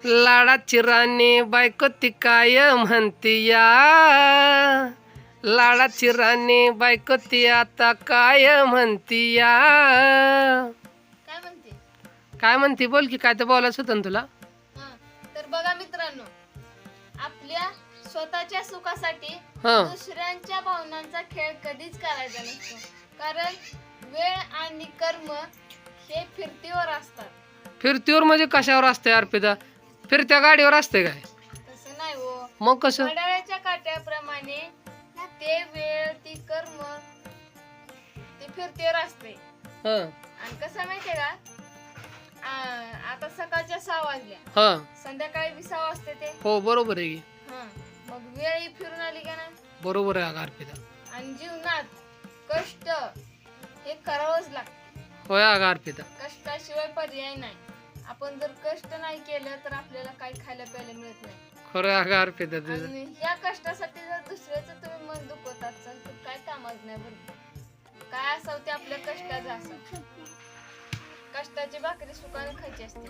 लाडाची राणी बायको ती काय म्हणतीया, लाडाची राणी बायको ती आता काय म्हणतीया. काय म्हणते? काय म्हणती बोल की, काय तर बोलायचं होतं ना तुला. तर बघा मित्रांनो, आपल्या स्वतःच्या सुखासाठी हं. दुसऱ्यांच्या भावनांचा खेळ कधीच करायचा नसतो. कारण वेळ आणि कर्म हे फिरतीवर असतात. फिरतीवर म्हणजे कशावर असते अर्पिता? फिरत्या गाडीवर असते काय? तसं नाही हो. मग कसं? घड्याळाच्या काट्याप्रमाणे ते वेळ ती कर्म ते फिरतीवर असते. हं. आणि कसं माहितीये का, आता सकाळच्या 6 वाजल्या, हं. संध्याकाळी 20 वाजते ते. हो बरोबर आहे की. मग वेळ ही फिरून आली का नाही. बरोबर आहे अगं अर्पिता. आणि जीवनात कष्ट हे करावंच लागतं. होय अगं अर्पिता. कष्टाशिवाय पर्याय नाही. आपण जर कष्ट नाही केलं तर आपल्याला काही खायला प्यायला मिळत नाही. खरं आहे अगं अर्पिता तुझं. आणि या कष्टासाठी जर दुसऱ्याचं तुम्ही मन दुखवत असाल तर काय कामाचं नाही बरं. काय असावं ते आपल्या कष्टाचं असावं. कष्टाची भाकरी सुखाने खायची असते.